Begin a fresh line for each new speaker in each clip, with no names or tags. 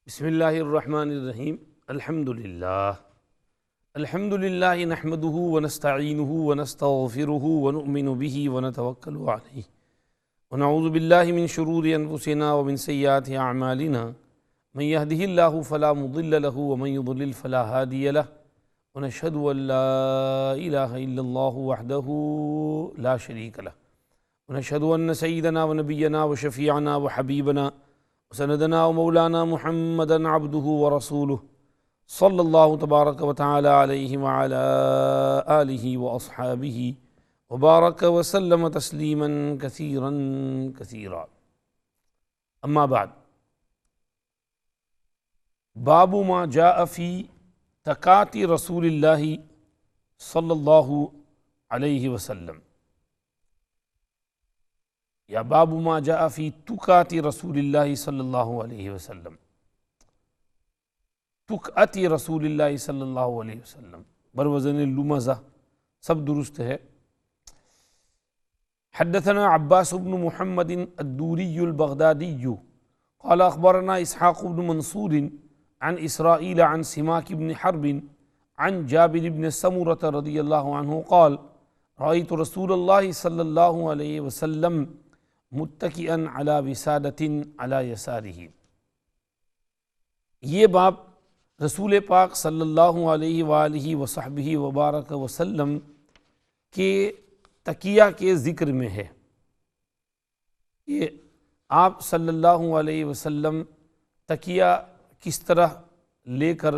بسم اللہ الرحمن الرحیم الحمدللہ نحمده ونستعینه ونستغفره ونؤمن به ونتوکل علیہ ونعوذ باللہ من شرور انفسنا ومن سیئات اعمالنا من يهده اللہ فلا مضل له ومن يضلل فلا هادی له ونشهد ان لا الہ الا اللہ وحده لا شریک له ونشهد ان سیدنا ونبینا وشفیعنا وحبیبنا سندنا و مولانا محمدا عبدہ ورسولہ صلی اللہ تبارک و تعالی علیہ وعلا آلہ واصحابہ وبارک وسلم تسلیما کثیرا کثیرا اما بعد باب ما جاء فی تکات رسول اللہ صلی اللہ علیہ وسلم یا باب ما جاء فی تکات رسول اللہ صلی اللہ علیہ وسلم، تکات رسول اللہ صلی اللہ علیہ وسلم بروزن لمزہ، سب درست ہے۔ حدثنا عباس بن محمد الدوری البغدادی قال اخبرنا اسحاق بن منصور عن اسرائیل عن سماک بن حرب عن جابر بن سمرة رضی اللہ عنہ قال رأیت رسول اللہ صلی اللہ علیہ وسلم متکئا علی وسادۃ علی یسارہ۔ یہ باب رسول پاک صلی اللہ علیہ وآلہ وصحبہ وبارک وسلم کے تکیہ کے ذکر میں ہے کہ آپ صلی اللہ علیہ وسلم تکیہ کس طرح لے کر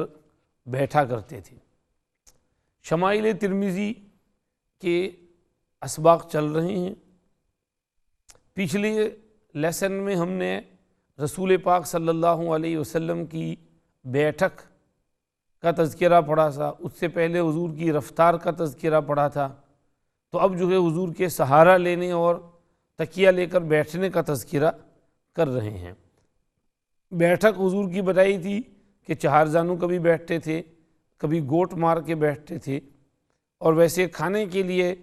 بیٹھا کرتے تھے۔ شمائل ترمذی کے اسباق چل رہے ہیں۔ پچھلے لیسن میں ہم نے رسول پاک صلی اللہ علیہ وسلم کی بیٹھک کا تذکرہ پڑھا تھا، اس سے پہلے حضور کی رفتار کا تذکرہ پڑھا تھا، تو اب جو ہے حضور کے سہارا لینے اور تکیہ لے کر بیٹھنے کا تذکرہ کر رہے ہیں۔ بیٹھک حضور کی بتائی تھی کہ چہار زانوں کبھی بیٹھتے تھے، کبھی گوٹ مار کے بیٹھتے تھے، اور ویسے کھانے کے لیے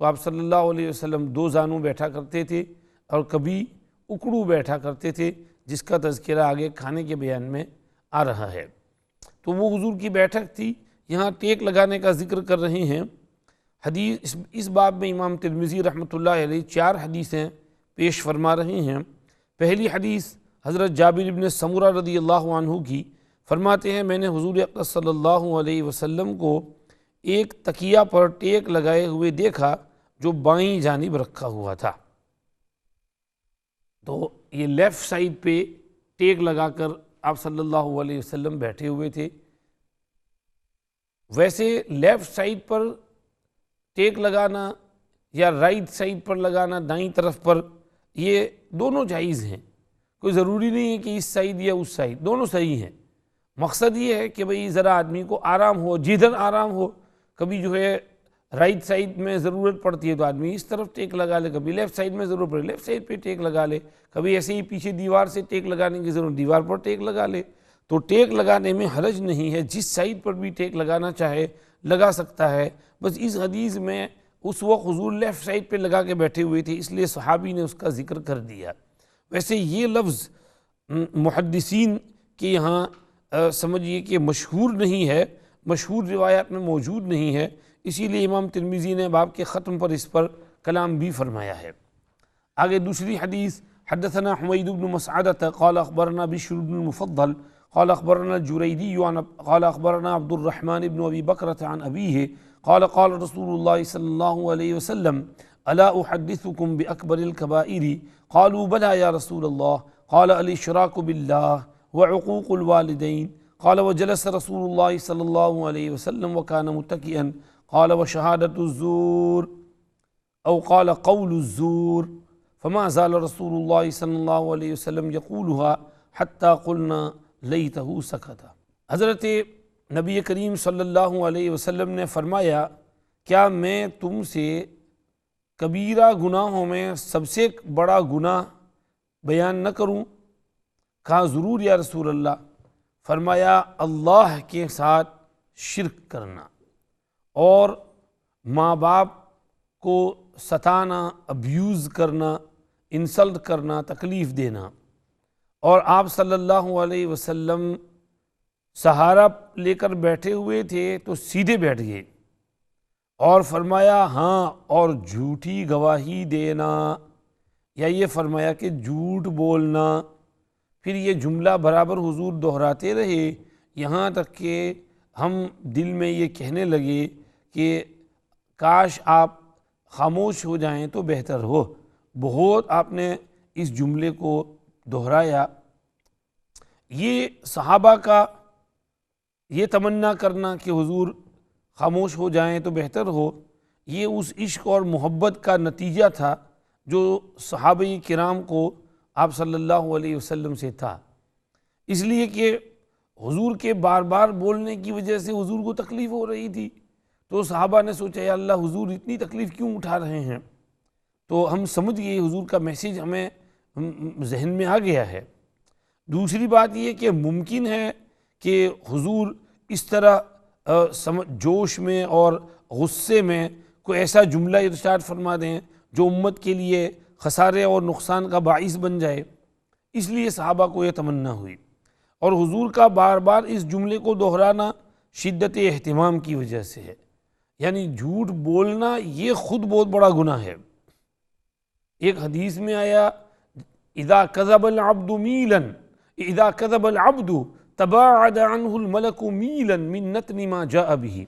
تو آپ صلی اللہ علیہ وسلم دو زانوں بیٹھا کرتے تھے اور کبھی اکڑو بیٹھا کرتے تھے، جس کا تذکرہ آگے کھانے کے بیان میں آ رہا ہے۔ تو وہ حضور کی بیٹھک تھی۔ یہاں ٹیک لگانے کا ذکر کر رہے ہیں۔ حدیث اس باب میں امام ترمذی رحمۃ اللہ علیہ 4 حدیثیں پیش فرما رہے ہیں۔ پہلی حدیث حضرت جابر بن سمرہ رضی اللہ عنہ کی، فرماتے ہیں میں نے حضور اقدس صلی اللہ علیہ وسلم کو ایک تکیہ پر ٹیک لگائے ہوئے دیکھا جو بائیں جانب رکھا ہوا تھا۔ تو یہ لیفٹ سائڈ پہ ٹیک لگا کر آپ صلی اللہ علیہ وسلم بیٹھے ہوئے تھے۔ ویسے لیفٹ سائڈ پر ٹیک لگانا یا رائٹ سائڈ پر لگانا، دائیں طرف پر، یہ دونوں جائز ہیں۔ کوئی ضروری نہیں ہے کہ اس سائڈ یا اس سائڈ، دونوں صحیح ہیں۔ مقصد یہ ہے کہ بھئی ذرا آدمی کو آرام ہو، جدھر آرام ہو۔ کبھی جو ہے رائٹ سائڈ میں ضرورت پڑتی ہے تو آدمی اس طرف ٹیک لگا لے، کبھی لیفٹ سائڈ میں ضرورت پڑے لیفٹ سائڈ پہ ٹیک لگا لے، کبھی ایسے ہی پیچھے دیوار سے ٹیک لگانے کی ضرورت، دیوار پر ٹیک لگا لے۔ تو ٹیک لگانے میں حرج نہیں ہے، جس سائڈ پر بھی ٹیک لگانا چاہے لگا سکتا ہے۔ بس اس حدیث میں اس وقت حضور لیفٹ سائڈ پہ لگا کے بیٹھے ہوئے تھے، اس لیے صحابی نے اس کا ذکر کر دیا۔ ویسے یہ لفظ محدثین کے یہاں سمجھیے کہ مشہور نہیں ہے، مشہور روایات میں موجود نہیں ہے، اسی لیے امام ترمذی نے باب کے ختم پر اس پر کلام بھی فرمایا ہے۔ آگے دوسری حدیث، حدثنا حمید بن مسعدة قال اخبرنا بشر بن المفضل قال اخبرنا الجریدی قال اخبرنا عبد الرحمن بن ابی بکرة عن ابیہ قال قال رسول اللہ صلی اللہ علیہ وسلم الا احدثکم باکبر الکبائر قالوا بلى یا رسول اللہ قال الاشراک باللہ وعقوق الوالدین قال وجلس رسول اللہ صلی اللہ علیہ وسلم وكان متكئا قال وشهادة الزور او قال قول الزور فما زال رسول اللہ صلی اللہ علیہ وسلم يقولها حتى قلنا لیتہ سکت۔ حضرت نبی کریم صلی اللہ علیہ وسلم نے فرمایا کیا میں تم سے کبیرہ گناہوں میں سب سے بڑا گناہ بیان نہ کروں؟ کہا ضرور یا رسول اللہ۔ فرمایا اللہ کے ساتھ شرک کرنا اور ماں باپ کو ستانا، ابیوز کرنا، انسلٹ کرنا، تکلیف دینا، اور آپ صلی اللہ علیہ وسلم سہارا لے کر بیٹھے ہوئے تھے تو سیدھے بیٹھ گئے اور فرمایا ہاں اور جھوٹی گواہی دینا، یا یہ فرمایا کہ جھوٹ بولنا۔ پھر یہ جملہ برابر حضور دہراتے رہے یہاں تک کہ ہم دل میں یہ کہنے لگے کہ کاش آپ خاموش ہو جائیں تو بہتر ہو۔ بہت آپ نے اس جملے کو دہرایا۔ یہ صحابہ کا یہ تمنا کرنا کہ حضور خاموش ہو جائیں تو بہتر ہو، یہ اس عشق اور محبت کا نتیجہ تھا جو صحابہ کرام کو آپ صلی اللہ علیہ وسلم سے تھا، اس لیے کہ حضور کے بار بار بولنے کی وجہ سے حضور کو تکلیف ہو رہی تھی، تو صحابہ نے سوچا یا اللہ حضور اتنی تکلیف کیوں اٹھا رہے ہیں، تو ہم سمجھ گئے حضور کا میسیج ہمیں ذہن میں آ گیا ہے۔ دوسری بات یہ کہ ممکن ہے کہ حضور اس طرح جوش میں اور غصے میں کوئی ایسا جملہ ارشاد فرما دیں جو امت کے لیے خسارے اور نقصان کا باعث بن جائے، اس لیے صحابہ کو یہ تمنا ہوئی۔ اور حضور کا بار بار اس جملے کو دہرانا شدت اہتمام کی وجہ سے ہے، یعنی جھوٹ بولنا یہ خود بہت بڑا گناہ ہے۔ ایک حدیث میں آیا اذا کذب العبد میلا، اذا کذب العبد تباعد عنہ الملک میلا من نتن ما جاء به،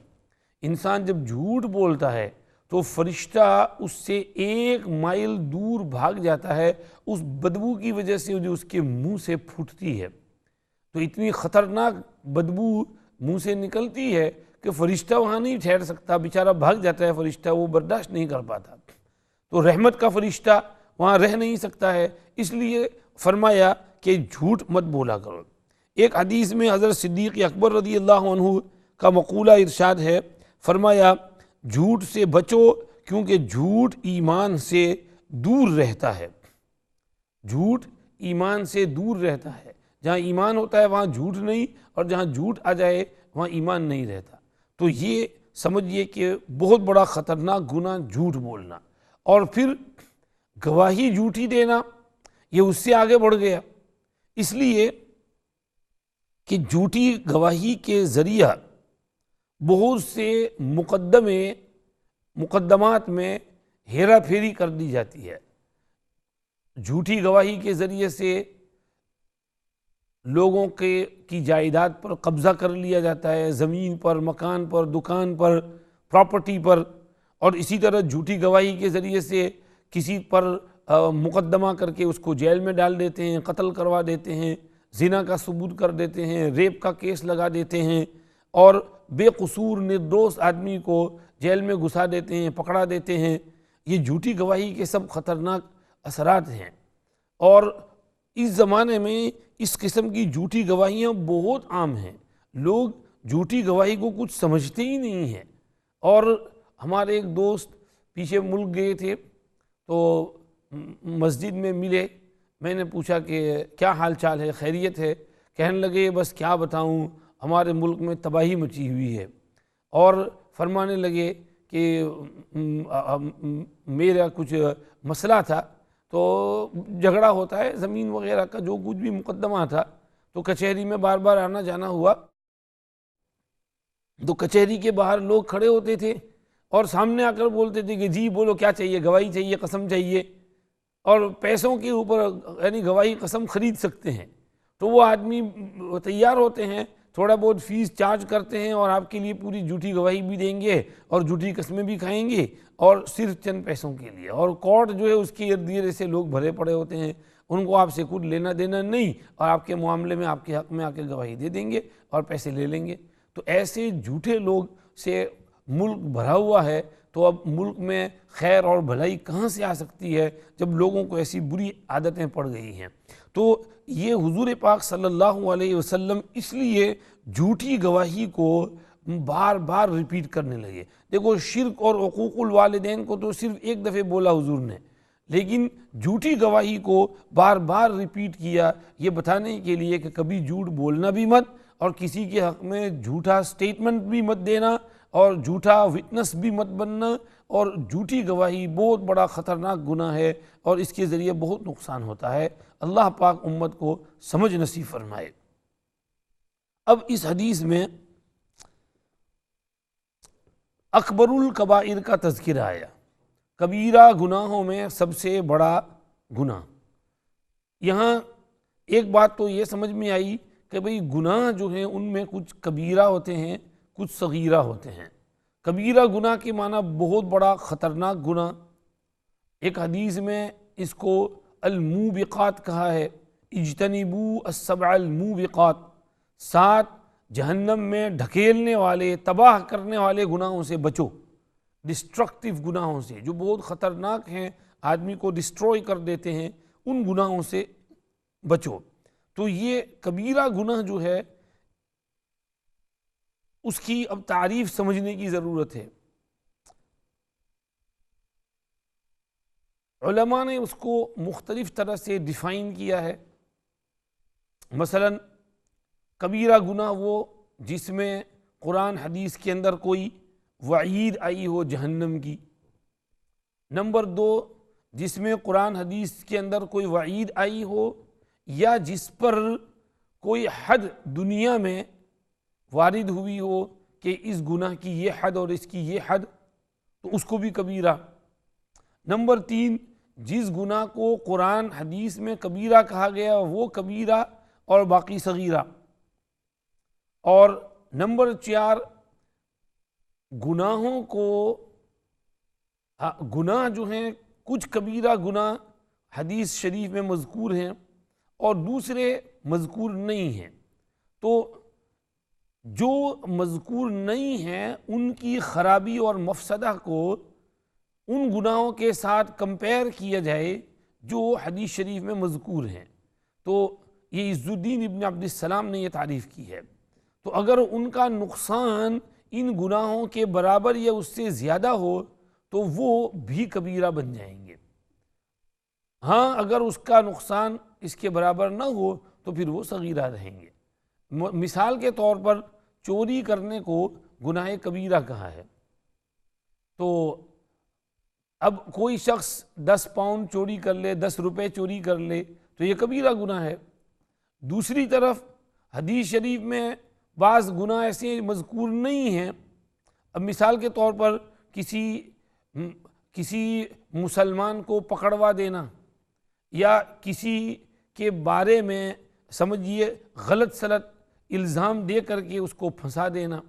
انسان جب جھوٹ بولتا ہے تو فرشتہ اس سے 1 مائل دور بھاگ جاتا ہے اس بدبو کی وجہ سے جو اس کے منہ سے پھوٹتی ہے۔ تو اتنی خطرناک بدبو منہ سے نکلتی ہے کہ فرشتہ وہاں نہیں ٹھہر سکتا، بیچارہ بھاگ جاتا ہے فرشتہ، وہ برداشت نہیں کر پاتا، تو رحمت کا فرشتہ وہاں رہ نہیں سکتا ہے، اس لیے فرمایا کہ جھوٹ مت بولا کرو۔ ایک حدیث میں حضرت صدیق اکبر رضی اللہ عنہ کا مقولہ ارشاد ہے، فرمایا جھوٹ سے بچو کیونکہ جھوٹ ایمان سے دور رہتا ہے۔ جھوٹ ایمان سے دور رہتا ہے، جہاں ایمان ہوتا ہے وہاں جھوٹ نہیں، اور جہاں جھوٹ آ جائے وہاں ایمان نہیں رہتا۔ تو یہ سمجھیے کہ بہت بڑا خطرناک گناہ جھوٹ بولنا، اور پھر گواہی جھوٹی دینا یہ اس سے آگے بڑھ گیا، اس لیے کہ جھوٹی گواہی کے ذریعہ بہت سے مقدمات میں ہیرا پھیری کر دی جاتی ہے۔ جھوٹی گواہی کے ذریعے سے لوگوں کی جائیداد پر قبضہ کر لیا جاتا ہے، زمین پر، مکان پر، دکان پر، پراپرٹی پر، اور اسی طرح جھوٹی گواہی کے ذریعے سے کسی پر مقدمہ کر کے اس کو جیل میں ڈال دیتے ہیں، قتل کروا دیتے ہیں، زنا کا ثبوت کر دیتے ہیں، ریپ کا کیس لگا دیتے ہیں، اور بے قصور نردوش آدمی کو جیل میں گھسا دیتے ہیں، پکڑا دیتے ہیں۔ یہ جھوٹی گواہی کے سب خطرناک اثرات ہیں، اور اس زمانے میں اس قسم کی جھوٹی گواہیاں بہت عام ہیں، لوگ جھوٹی گواہی کو کچھ سمجھتے ہی نہیں ہیں۔ اور ہمارے ایک دوست پیچھے ملک گئے تھے تو مسجد میں ملے، میں نے پوچھا کہ کیا حال چال ہے، خیریت ہے؟ کہنے لگے بس کیا بتاؤں، ہمارے ملک میں تباہی مچی ہوئی ہے، اور فرمانے لگے کہ میرا کچھ مسئلہ تھا، تو جھگڑا ہوتا ہے زمین وغیرہ کا، جو کچھ بھی مقدمہ تھا، تو کچہری میں بار بار آنا جانا ہوا، تو کچہری کے باہر لوگ کھڑے ہوتے تھے اور سامنے آ کر بولتے تھے کہ جی بولو کیا چاہیے، گواہی چاہیے، قسم چاہیے، اور پیسوں کے اوپر یعنی گواہی قسم خرید سکتے ہیں، تو وہ آدمی تیار ہوتے ہیں، تھوڑا بہت فیس چارج کرتے ہیں اور آپ کے لیے پوری جھوٹی گواہی بھی دیں گے اور جھوٹی قسمیں بھی کھائیں گے، اور صرف چند پیسوں کے لیے، اور کورٹ جو ہے اس کے ارد گرد سے لوگ بھرے پڑے ہوتے ہیں، ان کو آپ سے کچھ لینا دینا نہیں، اور آپ کے معاملے میں آپ کے حق میں آ کے گواہی دے دیں گے اور پیسے لے لیں گے۔ تو ایسے جھوٹے لوگ سے ملک بھرا ہوا ہے، تو اب ملک میں خیر اور بھلائی کہاں سے آ سکتی ہے جب لوگوں کو ایسی بری عادتیں پڑ گئی ہیں۔ تو یہ حضور پاک صلی اللہ علیہ وسلم اس لیے جھوٹی گواہی کو بار بار ریپیٹ کرنے لگے۔ دیکھو شرک اور عقوق الوالدین کو تو صرف ایک دفعہ بولا حضور نے، لیکن جھوٹی گواہی کو بار بار ریپیٹ کیا، یہ بتانے کے لیے کہ کبھی جھوٹ بولنا بھی مت، اور کسی کے حق میں جھوٹا سٹیٹمنٹ بھی مت دینا، اور جھوٹا وٹنس بھی مت بننا، اور جھوٹی گواہی بہت بڑا خطرناک گناہ ہے، اور اس کے ذریعے بہت نقصان ہوتا ہے۔ اللہ پاک امت کو سمجھ نصیب فرمائے۔ اب اس حدیث میں اکبر الکبائر کا تذکرہ آیا، کبیرہ گناہوں میں سب سے بڑا گناہ۔ یہاں ایک بات تو یہ سمجھ میں آئی کہ بھئی گناہ جو ہیں ان میں کچھ کبیرہ ہوتے ہیں، کچھ صغیرہ ہوتے ہیں۔ کبیرہ گناہ کے معنی بہت بڑا خطرناک گناہ، ایک حدیث میں اس کو الموبقات کہا ہے، اجتنبوا السبع الموبقات، 7 جہنم میں ڈھکیلنے والے، تباہ کرنے والے گناہوں سے بچو، ڈسٹرکٹیو گناہوں سے جو بہت خطرناک ہیں، آدمی کو ڈسٹروائے کر دیتے ہیں، ان گناہوں سے بچو۔ تو یہ کبیرہ گناہ جو ہے اس کی اب تعریف سمجھنے کی ضرورت ہے۔ علماء نے اس کو مختلف طرح سے ڈیفائن کیا ہے۔ مثلا کبیرہ گناہ وہ جس میں قرآن حدیث کے اندر کوئی وعید آئی ہو جہنم کی۔ نمبر 2، جس میں قرآن حدیث کے اندر کوئی وعید آئی ہو یا جس پر کوئی حد دنیا میں وارد ہوئی ہو کہ اس گناہ کی یہ حد اور اس کی یہ حد، تو اس کو بھی کبیرہ۔ نمبر 3، جس گناہ کو قرآن حدیث میں کبیرہ کہا گیا وہ کبیرہ اور باقی صغیرہ۔ اور نمبر 4، گناہوں کو گناہ جو ہیں کچھ کبیرہ گناہ حدیث شریف میں مذکور ہیں اور دوسرے مذکور نہیں ہیں، تو جو مذکور نہیں ہیں ان کی خرابی اور مفسدہ کو ان گناہوں کے ساتھ کمپیئر کیا جائے جو حدیث شریف میں مذکور ہیں۔ تو یہ عز الدین ابن عبد السلام نے یہ تعریف کی ہے۔ تو اگر ان کا نقصان ان گناہوں کے برابر یا اس سے زیادہ ہو تو وہ بھی کبیرہ بن جائیں گے۔ ہاں اگر اس کا نقصان اس کے برابر نہ ہو تو پھر وہ صغیرہ رہیں گے۔ مثال کے طور پر چوری کرنے کو گناہ کبیرہ کہا ہے، تو اب کوئی شخص 10 پاؤنڈ چوری کر لے، 10 روپے چوری کر لے تو یہ کبیرہ گناہ ہے۔ دوسری طرف حدیث شریف میں بعض گناہ ایسے مذکور نہیں ہیں۔ اب مثال کے طور پر کسی مسلمان کو پکڑوا دینا یا کسی کے بارے میں سمجھیے غلط سلط الزام دے کر کے اس کو پھنسا دینا۔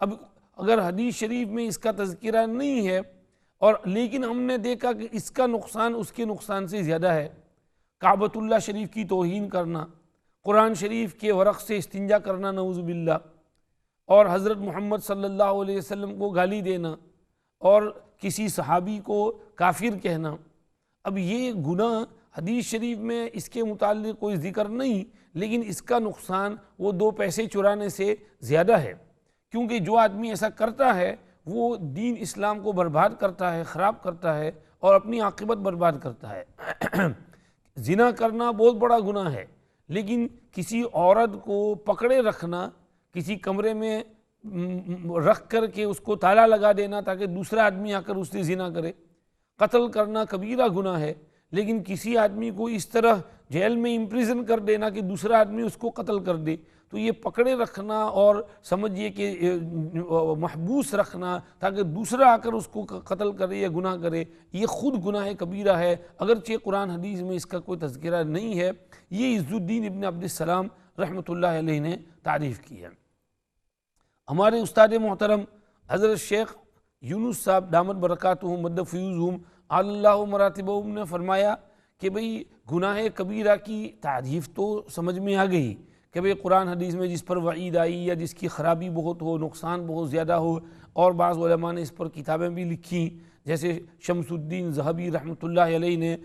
اب اگر حدیث شریف میں اس کا تذکرہ نہیں ہے اور لیکن ہم نے دیکھا کہ اس کا نقصان اس کے نقصان سے زیادہ ہے، کعبۃ اللہ شریف کی توہین کرنا، قرآن شریف کے ورق سے استنجا کرنا نعوذ باللہ، اور حضرت محمد صلی اللہ علیہ وسلم کو گالی دینا اور کسی صحابی کو کافر کہنا، اب یہ گناہ حدیث شریف میں اس کے متعلق کوئی ذکر نہیں، لیکن اس کا نقصان وہ 2 پیسے چرانے سے زیادہ ہے، کیونکہ جو آدمی ایسا کرتا ہے وہ دین اسلام کو برباد کرتا ہے، خراب کرتا ہے اور اپنی عاقبت برباد کرتا ہے۔ زنا کرنا بہت بڑا گناہ ہے، لیکن کسی عورت کو پکڑے رکھنا، کسی کمرے میں رکھ کر کے اس کو تالا لگا دینا تاکہ دوسرا آدمی آ کر اس سے زنا کرے، قتل کرنا کبیرہ گناہ ہے، لیکن کسی آدمی کو اس طرح جیل میں امپریزن کر دینا کہ دوسرا آدمی اس کو قتل کر دے، تو یہ پکڑے رکھنا اور سمجھیے کہ محبوس رکھنا تاکہ دوسرا آ کر اس کو قتل کرے یا گناہ کرے، یہ خود گناہ کبیرہ ہے، اگرچہ قرآن حدیث میں اس کا کوئی تذکرہ نہیں ہے۔ یہ عز الدین ابن عبد السلام رحمۃ اللہ علیہ نے تعریف کی ہے۔ ہمارے استاد محترم حضرت شیخ یونس صاحب دامت برکاتہم مد فیوزہم اللہ مراتبہم نے فرمایا کہ بھئی گناہ کبیرہ کی تعریف تو سمجھ میں آ گئی کہ بھئی قرآن حدیث میں جس پر وعید آئی یا جس کی خرابی بہت ہو، نقصان بہت زیادہ ہو، اور بعض علماء نے اس پر کتابیں بھی لکھی، جیسے شمس الدین ذہبی رحمۃ اللہ علیہ نے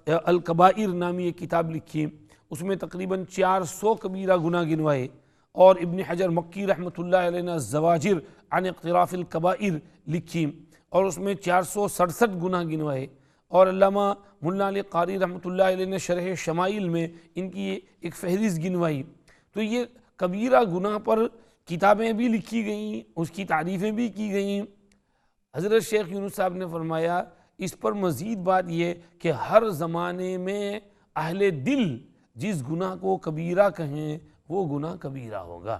الکبائر نامی ایک کتاب لکھی، اس میں تقریباً 400 کبیرہ گناہ گنوائے، اور ابن حجر مکی رحمۃ اللہ علیہ نے الزواجر عن اقتراف الکبائر لکھی اور اس میں 467 گناہ گنوائے، اور علامہ مولانا علی قاری رحمۃ اللہ علیہ نے شرح شمائل میں ان کی ایک فہرست گنوائی۔ تو یہ کبیرہ گناہ پر کتابیں بھی لکھی گئیں، اس کی تعریفیں بھی کی گئیں۔ حضرت شیخ یونس صاحب نے فرمایا اس پر مزید بات یہ کہ ہر زمانے میں اہل دل جس گناہ کو کبیرہ کہیں وہ گناہ کبیرہ ہوگا.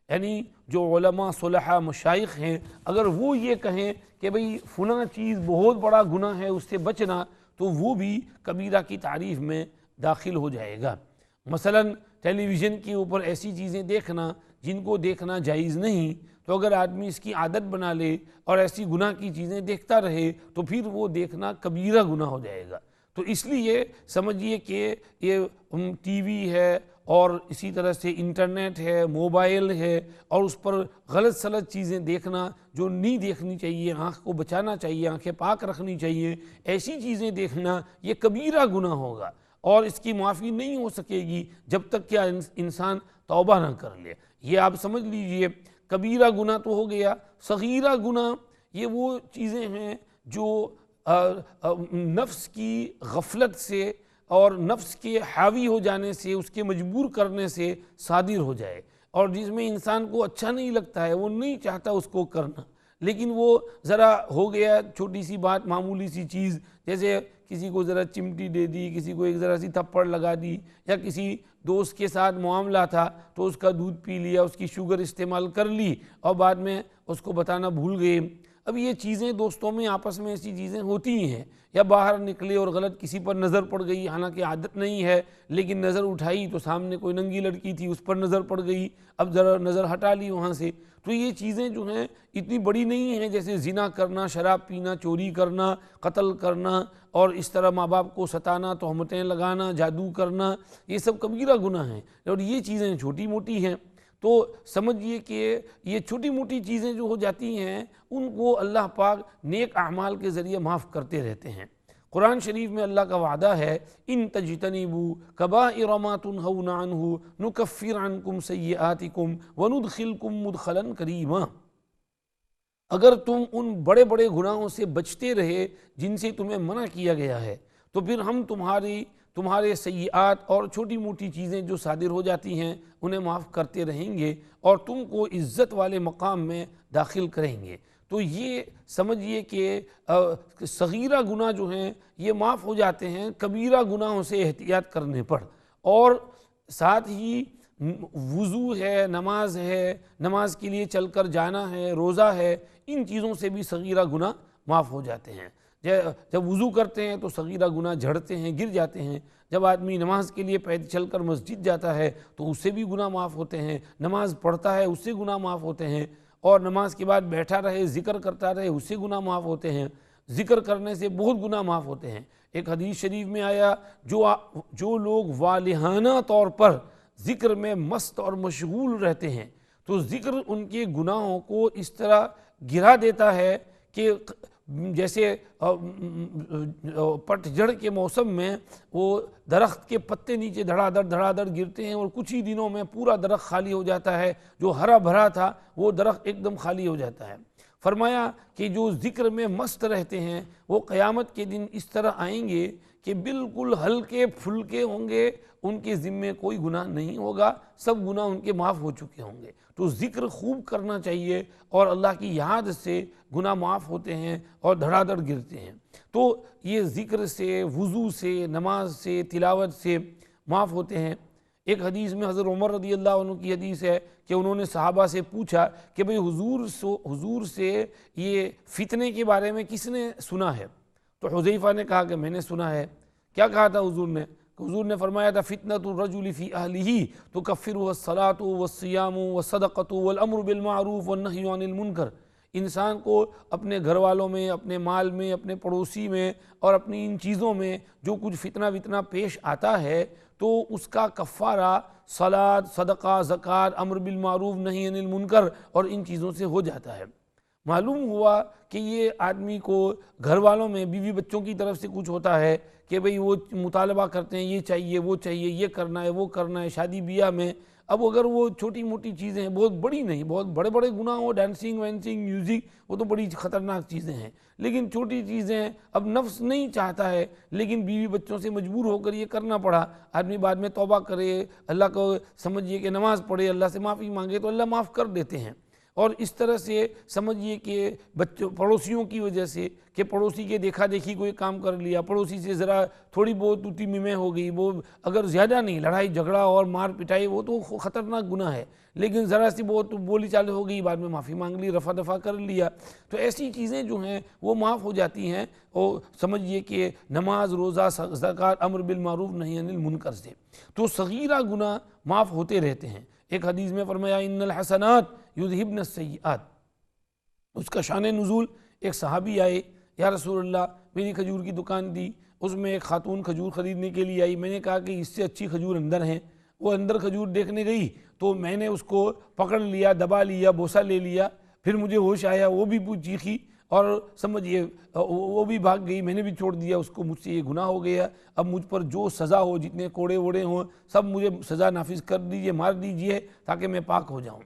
یعنی جو علماء صلحاء مشائخ ہیں اگر وہ یہ کہیں کہ بھئی فلاں چیز بہت بڑا گناہ ہے اس سے بچنا، تو وہ بھی کبیرہ کی تعریف میں داخل ہو جائے گا. مثلا ٹیلی ویژن کے اوپر ایسی چیزیں دیکھنا جن کو دیکھنا جائز نہیں، تو اگر آدمی اس کی عادت بنا لے اور ایسی گناہ کی چیزیں دیکھتا رہے تو پھر وہ دیکھنا کبیرہ گناہ ہو جائے گا. تو اس لیے سمجھیے کہ یہ ٹی وی ہے اور اسی طرح سے انٹرنیٹ ہے، موبائل ہے، اور اس پر غلط سلط چیزیں دیکھنا جو نہیں دیکھنی چاہیے، آنکھ کو بچانا چاہیے، آنکھیں پاک رکھنی چاہیے، ایسی چیزیں دیکھنا یہ کبیرہ گناہ ہوگا اور اس کی معافی نہیں ہو سکے گی جب تک کہ انسان توبہ نہ کر لے. یہ آپ سمجھ لیجئے کبیرہ گناہ تو ہو گیا. صغیرہ گناہ یہ وہ چیزیں ہیں جو نفس کی غفلت سے اور نفس کے حاوی ہو جانے سے، اس کے مجبور کرنے سے صادر ہو جائے، اور جس میں انسان کو اچھا نہیں لگتا ہے، وہ نہیں چاہتا اس کو کرنا، لیکن وہ ذرا ہو گیا چھوٹی سی بات، معمولی سی چیز، جیسے کسی کو ذرا چمٹی دے دی، کسی کو ایک ذرا سی تھپڑ لگا دی، یا کسی دوست کے ساتھ معاملہ تھا تو اس کا دودھ پی لیا، اس کی شوگر استعمال کر لی اور بعد میں اس کو بتانا بھول گئے. اب یہ چیزیں دوستوں میں آپس میں ایسی چیزیں ہوتی ہیں، یا باہر نکلے اور غلط کسی پر نظر پڑ گئی، حالانکہ عادت نہیں ہے لیکن نظر اٹھائی تو سامنے کوئی ننگی لڑکی تھی، اس پر نظر پڑ گئی، اب ذرا نظر ہٹا لی وہاں سے. تو یہ چیزیں جو ہیں اتنی بڑی نہیں ہیں جیسے زنا کرنا، شراب پینا، چوری کرنا، قتل کرنا، اور اس طرح ماں باپ کو ستانا، تہمتیں لگانا، جادو کرنا، یہ سب کبیرہ گناہ ہیں. اور یہ چیزیں چھوٹی موٹی ہیں. تو سمجھیے کہ یہ چھوٹی موٹی چیزیں جو ہو جاتی ہیں ان کو اللہ پاک نیک اعمال کے ذریعے معاف کرتے رہتے ہیں. قرآن شریف میں اللہ کا وعدہ ہے ان تجتنبوا کبائر ما تنہون عنہ نکفر عنکم سیئاتکم وندخلکم مدخلا کریما. اگر تم ان بڑے بڑے گناہوں سے بچتے رہے جن سے تمہیں منع کیا گیا ہے تو پھر ہم تمہارے سیئات اور چھوٹی موٹی چیزیں جو صادر ہو جاتی ہیں انہیں معاف کرتے رہیں گے اور تم کو عزت والے مقام میں داخل کریں گے. تو یہ سمجھیے کہ صغیرہ گناہ جو ہیں یہ معاف ہو جاتے ہیں کبیرہ گناہوں سے احتیاط کرنے پر. اور ساتھ ہی وضو ہے، نماز ہے، نماز کے لیے چل کر جانا ہے، روزہ ہے، ان چیزوں سے بھی صغیرہ گناہ معاف ہو جاتے ہیں. جب وضو کرتے ہیں تو صغیرہ گناہ جھڑتے ہیں، گر جاتے ہیں. جب آدمی نماز کے لیے پیدل چل کر مسجد جاتا ہے تو اس سے بھی گناہ معاف ہوتے ہیں. نماز پڑھتا ہے اس سے گناہ معاف ہوتے ہیں. اور نماز کے بعد بیٹھا رہے، ذکر کرتا رہے، اس سے گناہ معاف ہوتے ہیں. ذکر کرنے سے بہت گناہ معاف ہوتے ہیں. ایک حدیث شریف میں آیا جو لوگ والہانہ طور پر ذکر میں مست اور مشغول رہتے ہیں تو ذکر ان کے گناہوں کو اس طرح گرا دیتا ہے کہ جیسے پٹ جھڑ کے موسم میں وہ درخت کے پتے نیچے دھڑا دھڑ گرتے ہیں اور کچھ ہی دنوں میں پورا درخت خالی ہو جاتا ہے. جو ہرا بھرا تھا وہ درخت ایک دم خالی ہو جاتا ہے. فرمایا کہ جو ذکر میں مست رہتے ہیں وہ قیامت کے دن اس طرح آئیں گے کہ بالکل ہلکے پھلکے ہوں گے، ان کے ذمے کوئی گناہ نہیں ہوگا، سب گناہ ان کے معاف ہو چکے ہوں گے. تو ذکر خوب کرنا چاہیے اور اللہ کی یاد سے گناہ معاف ہوتے ہیں اور دھڑا دھڑ گرتے ہیں. تو یہ ذکر سے، وضو سے، نماز سے، تلاوت سے معاف ہوتے ہیں. ایک حدیث میں حضرت عمر رضی اللہ عنہ کی حدیث ہے کہ انہوں نے صحابہ سے پوچھا کہ بھئی حضور سے یہ فتنے کے بارے میں کس نے سنا ہے؟ تو حذیفہ نے کہا کہ میں نے سنا ہے. کیا کہا تھا حضور نے؟ حضور نے فرمایا تھا فتنۃ الرجل فی اہلہ تکفرہ الصلاۃ والصیام والصدقۃ والامر بالمعروف والنہی عن المنکر. انسان کو اپنے گھر والوں میں، اپنے مال میں، اپنے پڑوسی میں اور اپنی ان چیزوں میں جو کچھ فتنہ وتنہ پیش آتا ہے تو اس کا کفارہ صلاۃ، صدقہ، زکوٰۃ، امر بالمعروف، نہی عن المنکر اور ان چیزوں سے ہو جاتا ہے. معلوم ہوا کہ یہ آدمی کو گھر والوں میں، بیوی بچوں کی طرف سے کچھ ہوتا ہے کہ بھئی وہ مطالبہ کرتے ہیں یہ چاہیے وہ چاہیے، یہ کرنا ہے وہ کرنا ہے، شادی بیاہ میں. اب اگر وہ چھوٹی موٹی چیزیں ہیں، بہت بڑی نہیں، بہت بڑے بڑے گناہ ہو، ڈانسنگ وینسنگ، میوزک، وہ تو بڑی خطرناک چیزیں ہیں. لیکن چھوٹی چیزیں اب نفس نہیں چاہتا ہے لیکن بیوی بچوں سے مجبور ہو کر یہ کرنا پڑا. آدمی بعد میں توبہ کرے، اللہ کو سمجھیے کہ نماز پڑھے، اللہ سے معافی مانگے تو اللہ معاف کر دیتے ہیں. اور اس طرح سے سمجھیے کہ بچوں پڑوسیوں کی وجہ سے کہ پڑوسی کے دیکھا دیکھی کوئی کام کر لیا، پڑوسی سے ذرا تھوڑی بہت توتی میمیں ہو گئی، وہ اگر زیادہ نہیں، لڑائی جھگڑا اور مار پٹائی وہ تو خطرناک گناہ ہے، لیکن ذرا سی بہت بولی چال ہو گئی، بعد میں معافی مانگ لی، رفع دفع کر لیا، تو ایسی چیزیں جو ہیں وہ معاف ہو جاتی ہیں۔ اور سمجھیے کہ نماز، روزہ، زکوٰۃ، امر بالمعروف نہی عن المنکر سے تو صغیرہ گناہ معاف ہوتے رہتے ہیں۔ ایک حدیث میں فرمایا ان الحسنات یذہبن السیئات، اس کا شان نزول ایک صحابی آئے، یا رسول اللہ میری کھجور کی دکان تھی، اس میں ایک خاتون کھجور خریدنے کے لیے آئی، میں نے کہا کہ اس سے اچھی کھجور اندر ہیں، وہ اندر کھجور دیکھنے گئی تو میں نے اس کو پکڑ لیا، دبا لیا، بوسہ لے لیا، پھر مجھے ہوش آیا، وہ بھی چیخی اور سمجھیے وہ بھی بھاگ گئی، میں نے بھی چھوڑ دیا اس کو، مجھ سے یہ گناہ ہو گیا، اب مجھ پر جو سزا ہو، جتنے کوڑے ووڑے ہوں سب مجھے سزا نافذ کر دیجئے، مار دیجئے تاکہ میں پاک ہو جاؤں۔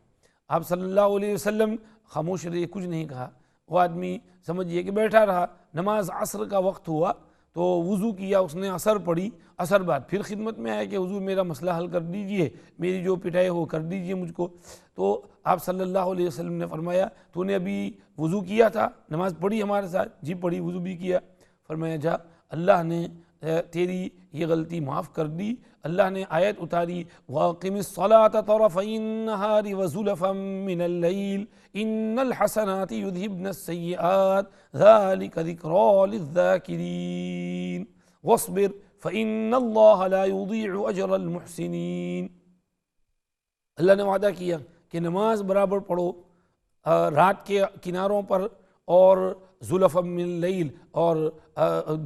آپ صلی اللہ علیہ وسلم خاموش رہے، کچھ نہیں کہا۔ وہ آدمی سمجھیے کہ بیٹھا رہا، نماز عصر کا وقت ہوا تو وضو کیا، اس نے عصر پڑھی، عصر بعد پھر خدمت میں آیا کہ حضور میرا مسئلہ حل کر دیجئے، میری جو پٹائی ہو کر دیجئے مجھ کو۔ تو آپ صلی اللہ علیہ وسلم نے فرمایا تو نے ابھی وضو کیا تھا، نماز پڑھی ہمارے ساتھ؟ جی پڑھی، وضو بھی کیا۔ فرمایا جا اللہ نے تیری یہ غلطی معاف کر دی، اللہ نے آیت اتاری وَأَقِمِ الصَّلَاةَ طَرَفَيِ النَّهَارِ وَزُلَفًا مِّنَ اللَّيْلِ إِنَّ الْحَسَنَاتِ يُذْهِبْنَ السَّيِّئَاتِ ذَلِكَ ذِكْرَىٰ لِلذَّاكِرِينَ وَاصْبِرْ فَإِنَّ اللَّهَ لَا يُضِيعُ أَجْرَ الْمُحْسِنِينَ۔ اللہ نے وعدہ کیا کہ نماز برابر پڑھو رات کے کناروں پر، اور زلفا من اللیل، اور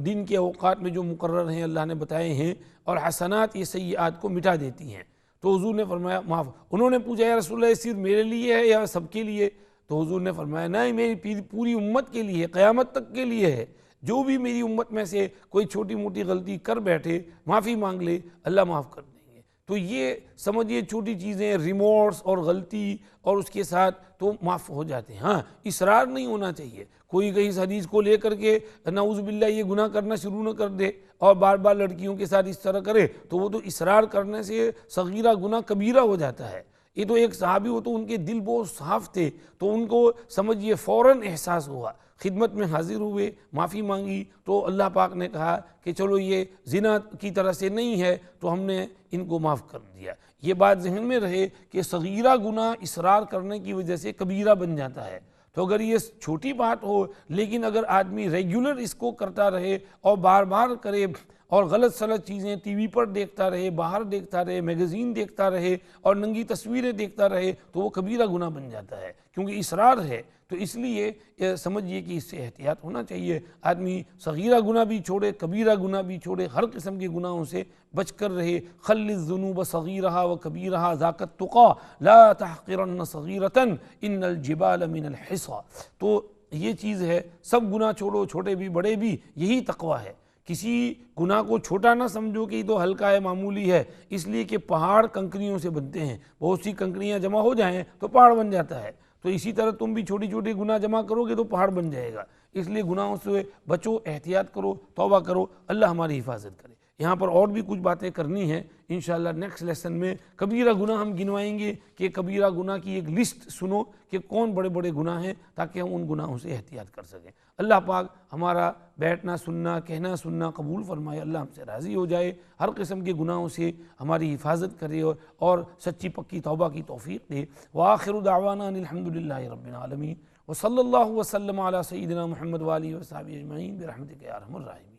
دن کے اوقات میں جو مقرر ہیں اللہ نے بتائے ہیں، اور حسنات یہ سیئات کو مٹا دیتی ہیں۔ تو حضور نے فرمایا معاف۔ انہوں نے پوچھا یا رسول اللہ صرف میرے لیے ہے یا سب کے لیے؟ تو حضور نے فرمایا نہیں، میری پوری امت کے لیے، قیامت تک کے لیے ہے۔ جو بھی میری امت میں سے کوئی چھوٹی موٹی غلطی کر بیٹھے، معافی مانگ لے، اللہ معاف کر دیں گے۔ تو یہ سمجھیے چھوٹی چیزیں، ریمورس اور غلطی اور اس کے ساتھ تو معاف ہو جاتے ہیں۔ ہاں اصرار نہیں ہونا چاہیے، کوئی کہیں اس حدیث کو لے کر کے نعوذ باللہ یہ گناہ کرنا شروع نہ کر دے اور بار بار لڑکیوں کے ساتھ اس طرح کرے، تو وہ تو اصرار کرنے سے صغیرہ گناہ کبیرہ ہو جاتا ہے۔ یہ تو ایک صحابی ہو تو ان کے دل بہت صاف تھے، تو ان کو سمجھیے فوراً احساس ہوا، خدمت میں حاضر ہوئے، معافی مانگی، تو اللہ پاک نے کہا کہ چلو یہ زنا کی طرح سے نہیں ہے، تو ہم نے ان کو معاف کر دیا۔ یہ بات ذہن میں رہے کہ صغیرہ گناہ اصرار کرنے کی وجہ سے کبیرہ بن جاتا ہے۔ تو اگر یہ چھوٹی بات ہو، لیکن اگر آدمی ریگولر اس کو کرتا رہے اور بار بار کرے اور غلط سلط چیزیں ٹی وی پر دیکھتا رہے، باہر دیکھتا رہے، میگزین دیکھتا رہے اور ننگی تصویریں دیکھتا رہے، تو وہ کبیرہ گناہ بن جاتا ہے، کیونکہ اصرار ہے۔ تو اس لیے سمجھیے کہ اس سے احتیاط ہونا چاہیے، آدمی صغیرہ گناہ بھی چھوڑے، کبیرہ گناہ بھی چھوڑے، ہر قسم کے گناہوں سے بچ کر رہے۔ خل الذنوب صغیرہا و کبیرہا ذاک التقیٰ لا تحقرن صغیرۃ ان الجبال من الحصیٰ۔ تو یہ چیز ہے، سب گناہ چھوڑو، چھوٹے بھی بڑے بھی، یہی تقویٰ ہے۔ کسی گناہ کو چھوٹا نہ سمجھو کہ یہ تو ہلکا ہے، معمولی ہے، اس لیے کہ پہاڑ کنکریوں سے بنتے ہیں، بہت سی کنکریاں جمع ہو جائیں تو پہاڑ بن جاتا ہے۔ تو اسی طرح تم بھی چھوٹی چھوٹی گناہ جمع کرو گے تو پہاڑ بن جائے گا۔ اس لیے گناہوں سے بچو، احتیاط کرو، توبہ کرو، اللہ ہماری حفاظت کرے۔ یہاں پر اور بھی کچھ باتیں کرنی ہیں، انشاءاللہ نیکسٹ لیسن میں کبیرہ گناہ ہم گنوائیں گے کہ کبیرہ گناہ کی ایک لسٹ سنو کہ کون بڑے بڑے گناہ ہیں، تاکہ ہم ان گناہوں سے احتیاط کر سکیں۔ اللہ پاک ہمارا بیٹھنا سننا، کہنا سننا قبول فرمائے، اللہ ہم سے راضی ہو جائے، ہر قسم کے گناہوں سے ہماری حفاظت کرے اور سچی پکی توبہ کی توفیق دے۔ وآخر دعوانا ان الحمدللہ رب العالمین، وصلی اللہ وسلم علی سیدنا محمد وآلہ وصحبہ اجمعین برحمتک یا ارحم الراحمین۔